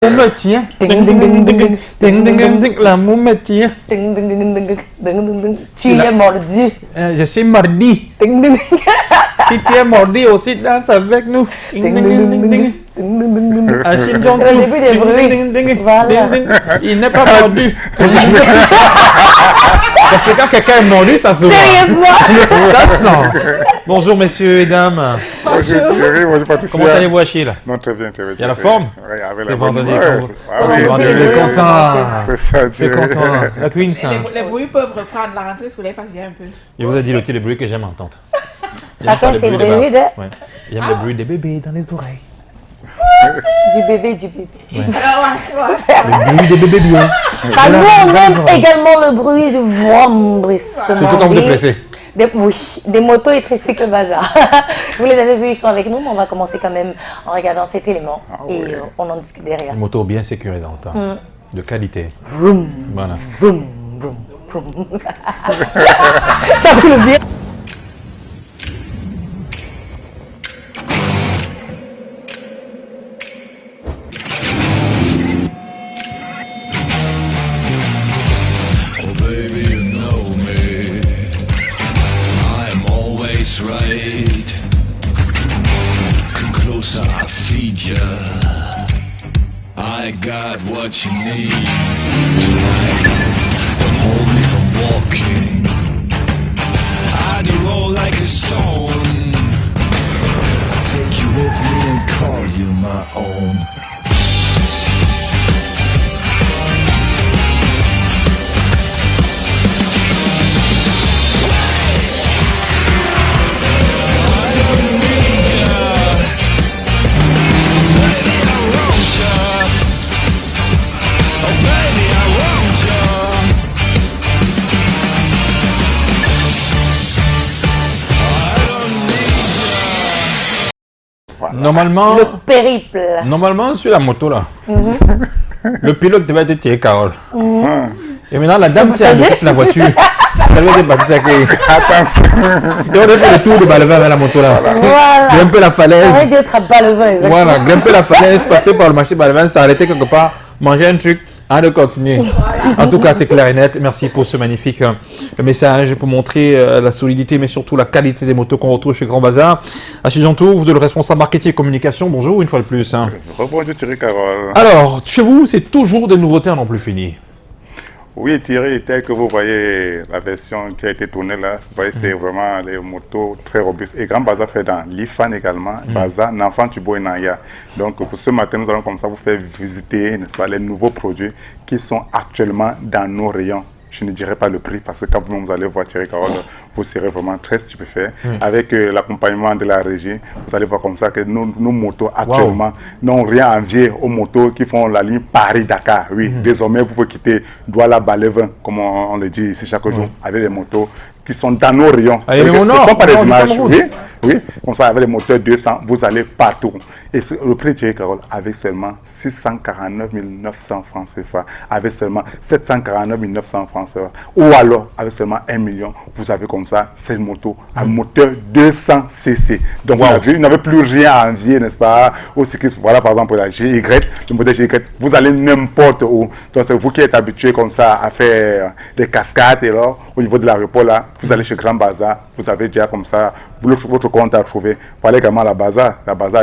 me tient. L'amour me tient. Tu es mordu. Je suis mordi. Si tu es mordi aussi, danse avec nous. C'est le début des bruits. Voilà. Il n'est pas mordu. Parce que quand quelqu'un est mordu, ça se voit. Sérieusement. Ça se sent. Bonjour messieurs et dames. Bonjour Thierry, bonjour Patricia. Comment allez-vous Achille? Non, très bien, très bien. Il y a la forme? Oui, avec C'est la vendredi. bonne C'est vendredi, il est content. C'est ça, Je suis Thierry. content. La Queen, ça. Les bruits peuvent reprendre la rentrée si vous voulez passer un peu. Je vous ai dit le les bruits que j'aime entendre. J'aime Chacun pas les ses bruits bruits, des hein. ouais. J'aime le bruit des bébés dans les oreilles. Du bébé, du bébé. Le bruit des bébés bien. Bah, nous, on aime également le bruit du vombrissement. Surtout quand vous êtes pressé. Oui, des motos et tricycles bazar. Vous les avez vus, ils sont avec nous, mais on va commencer quand même en regardant cet élément et on en discute derrière. Une moto bien sécurisante, de qualité. Vroom, Voilà. vroom, vroom, vroom. Ça vous le bien. Right. Come closer, I feed ya. I got what you need tonight. Don't hold me from walking. I do roll like a stone. Take you with me and call you my own. Normalement, Le périple. normalement, sur la moto là, le pilote devait être Thierry Carole. Et maintenant, la dame qui a monté sur la voiture, elle devait être Patricia Kay. Attention. Et on a fait le tour de Balevin avec la moto là. Voilà. Grimper la falaise. Arrête d'être à bas le vin, exactement. Voilà, grimper la falaise, passer par le marché Balevin, s'arrêter quelque part, manger un truc, de continuer. En tout cas, c'est clair et net. Merci pour ce magnifique message pour montrer la solidité, mais surtout la qualité des motos qu'on retrouve chez Grand Bazar. Achille Jantou, vous êtes le responsable marketing et communication. Bonjour, une fois de plus. Bonjour Thierry Carole. Alors, chez vous, c'est toujours des nouveautés à n'en plus fini. Oui, Thierry, tel que vous voyez la version qui a été tournée là, vous voyez, c'est vraiment les motos très robustes. Et Grand Bazar fait dans l'IFAN également, Bazar, Nanfan, Tubo et Naya. Donc pour ce matin, nous allons comme ça vous faire visiter, n'est-ce pas, les nouveaux produits qui sont actuellement dans nos rayons. Je ne dirai pas le prix parce que quand vous allez voir Thierry Carole, vous serez vraiment très stupéfait. Avec l'accompagnement de la régie, vous allez voir comme ça que nos motos actuellement n'ont rien à envier aux motos qui font la ligne Paris-Dakar. Oui, désormais vous pouvez quitter Douala-Balevin, comme on le dit ici chaque jour, avec les motos qui sont dans nos rayons. Ah, ce ne sont pas des images. Oui, comme ça, avec les moteurs 200, vous allez partout. Et le prix de Thierry Carole, avec seulement 649 900 francs CFA, avec seulement 749 900 francs CFA, ou alors avec seulement 1 million, vous avez comme ça cette moto à moteur 200 cc. Donc vous n'avez plus rien à envier, n'est-ce pas? Aussi que, voilà par exemple la GY, le modèle GY, vous allez n'importe où. Donc c'est vous qui êtes habitué comme ça à faire des cascades et là, au niveau de l'aéroport là, vous allez chez Grand Bazar, vous avez déjà comme ça votre compte à trouver. Voilà également la Bazar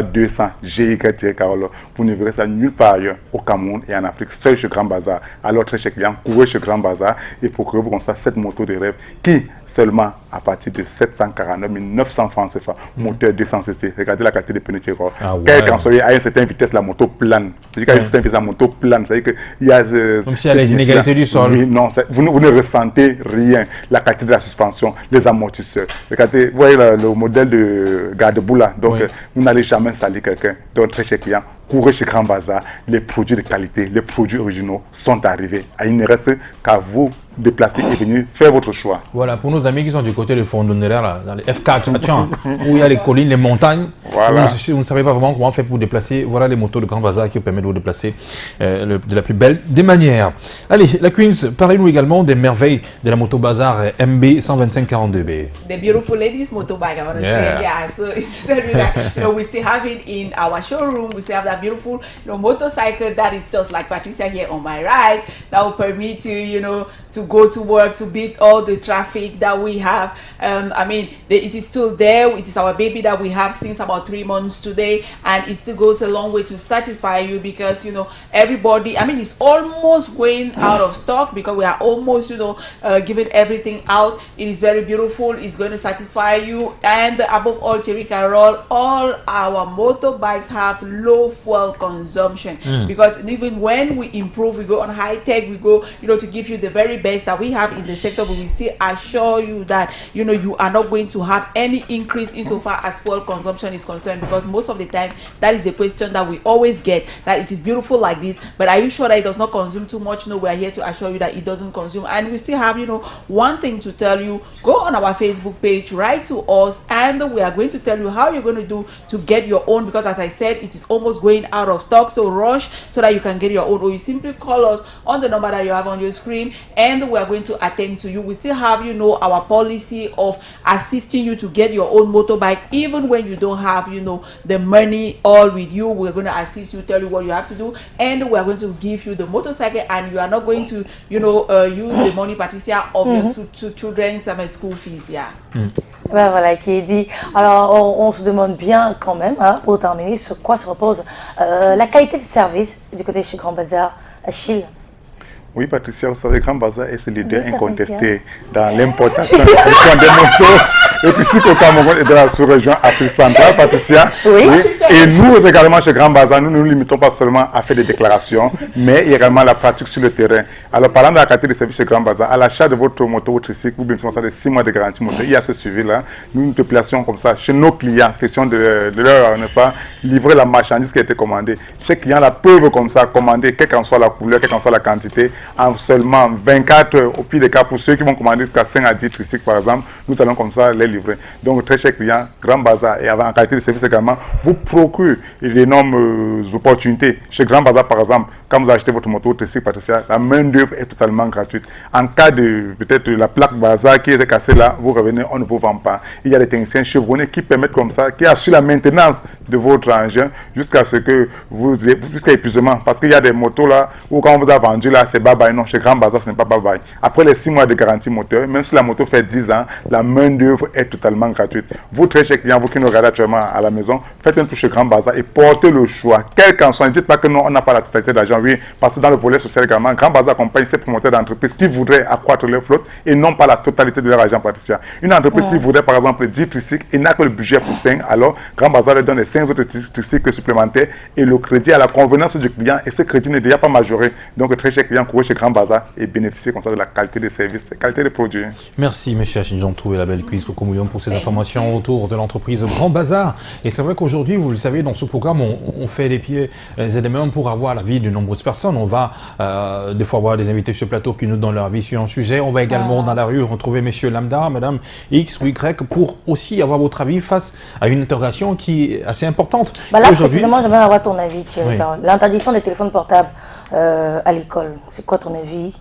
200 GY Thierry Carole. Vous ne verrez ça nulle part ailleurs au Cameroun et en Afrique, seul chez Grand Bazar. Alors très chers clients, courez chez Grand Bazar et procurez-vous comme ça cette moto de rêve qui seulement à partir de 749 900 francs CFA, moteur 200 cc. Regardez la qualité des pneus Thierry Carole. Quel qu'en soit, à une certaine vitesse, la moto plane. Je dis qu'à une certaine vitesse, la moto plane. C'est-à-dire qu'il y a comme s'il y a les inégalités du sol. Oui, non, vous ne ressentez rien. La qualité de la suspension, les amortisseurs. Regardez, vous voyez le modèle de garde-boue là. Donc, vous n'allez jamais salir quelqu'un. Donc, très cher client, courez chez Grand Bazar. Les produits de qualité, les produits originaux sont arrivés. Il ne reste qu'à vous déplacer et venir faire votre choix. Voilà, pour nos amis qui sont du côté de Fondonera, là, dans les F4, tiens, où il y a les collines, les montagnes, Voilà. vous ne savez pas vraiment comment faire pour vous déplacer. Voilà les motos de Grand Bazar qui vous permettent de vous déplacer de la plus belle des manières. Allez, la Queens, parlez-nous également des merveilles de la moto Bazar MB 12542B. The beautiful ladies motorbike, I want to Yeah. say, yeah. So it's tell you that we still have it in our showroom. We still have that beautiful, motorcycle that is just like Patricia here on my right. That will permit you, to go to work, to beat all the traffic that we have. I mean, it is still there. It is our baby that we have since about 3 months today, and it still goes a long way to satisfy you because everybody. I mean, it's almost going out of stock because we are almost giving everything out. It is very beautiful. It's going to satisfy you, and above all, Cherry Carol, all our motorbikes have low fuel consumption because even when we improve, we go on high tech, we go to give you the very best that we have in the sector, but we still assure you that you are not going to have any increase insofar as fuel consumption is concerned, because most of the time that is the question that we always get, that it is beautiful like this, but are you sure that it does not consume too much? No, we are here to assure you that it doesn't consume. And we still have one thing to tell you: go on our Facebook page, write to us, and we are going to tell you how you're going to do to get your own, because as I said, it is almost going out of stock. So rush so that you can get your own, or you simply call us on the number that you have on your screen, and we are going to attend to you. We still have our policy of assisting you to get your own motorbike, even when you don't have the money all with you. We're going to assist you, tell you what you have to do, and we are going to give you the motorcycle, and you are not going to use the money, Patricia, of your children's school fees. Yeah. Ben voilà, qui est dit. Alors, on se demande bien quand même, pour terminer, sur quoi se repose la qualité de service du côté chez Grand Bazar. Achille. Oui, Patricia, vous savez, Grand Bazar est ce leader incontesté dans l'importation et distribution des motos. Et ici au Cameroun et de la sous-région Afrique centrale, Patricia. Oui. Et nous également chez Grand Bazar, nous ne nous limitons pas seulement à faire des déclarations, mais également la pratique sur le terrain. Alors, parlant de la qualité de service chez Grand Bazar, à l'achat de votre moto, votre tricycle, vous bénéficiez de 6 mois de garantie moto. Il y a ce suivi-là. Nous nous déplaçons comme ça chez nos clients, question de leur, n'est-ce pas, livrer la marchandise qui a été commandée. Ces clients-là peuvent comme ça commander, quelle qu'en soit la couleur, quelle qu'en soit la quantité, en seulement 24 heures. Au pire des cas, pour ceux qui vont commander jusqu'à 5 à 10 tricycles, par exemple, nous allons comme ça les livrer. Donc, très chers clients, Grand Bazar et en qualité de service également, vous procure d'énormes opportunités. Chez Grand Bazar, par exemple, quand vous achetez votre moto, tricycle, Patricia, la main-d'œuvre est totalement gratuite. En cas de peut-être la plaque Bazar qui est cassée là, vous revenez, on ne vous vend pas. Il y a des techniciens chevronnés qui permettent comme ça, qui assurent la maintenance de votre engin jusqu'à ce que jusqu'à épuisement. Parce qu'il y a des motos là où quand on vous a vendu là, c'est bye-bye. Non, chez Grand Bazar, ce n'est pas bye-bye. Après les 6 mois de garantie moteur, même si la moto fait 10 ans, la main-d'œuvre est totalement gratuite. Vous, très chers clients, vous qui nous regardez actuellement à la maison, faites un tour chez Grand Bazar et portez le choix. Quel qu'en soit, ne dites pas que non, on n'a pas la totalité d'argent. Oui, parce que dans le volet social également, Grand Bazar accompagne ces promoteurs d'entreprises qui voudraient accroître leur flotte et non pas la totalité de leur argent, Patricia. Une entreprise qui voudrait par exemple 10 tricycles et n'a que le budget pour 5, alors Grand Bazar leur donne les 5 autres tricycles supplémentaires et le crédit à la convenance du client, et ce crédit n'est déjà pas majoré. Donc, très chers clients, courez chez Grand Bazar et bénéficiez comme ça de la qualité des services, de la qualité des produits. Merci, monsieur Achille. Nous avons trouvé la belle cuisse Coco Mouillon pour ces informations autour de l'entreprise Grand Bazar. Et c'est vrai qu'aujourd'hui, vous le savez, dans ce programme, on fait les pieds et des mains pour avoir l'avis de nombreuses personnes. On va des fois avoir des invités sur le plateau qui nous donnent leur avis sur un sujet. On va également dans la rue retrouver monsieur Lambda, madame X ou Y pour aussi avoir votre avis face à une interrogation qui est assez importante. Bah là, précisément, j'aimerais avoir ton avis, Thierry. Oui. L'interdiction des téléphones portables à l'école, c'est quoi ton avis?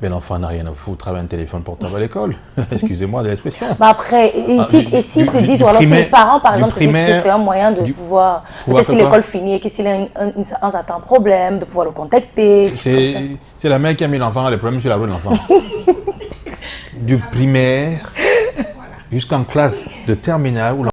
Mais l'enfant n'a rien à foutre avec un téléphone portable à l'école. Excusez-moi de l'expression. Bah après, et si te disent, ou alors si les parents, par exemple, te disent que c'est un moyen de pouvoir, peut-être si l'école finit et que s'il a un certain problème, de pouvoir le contacter. C'est la mère qui a mis l'enfant, les problèmes sur la route de l'enfant. Du primaire jusqu'en classe de terminale.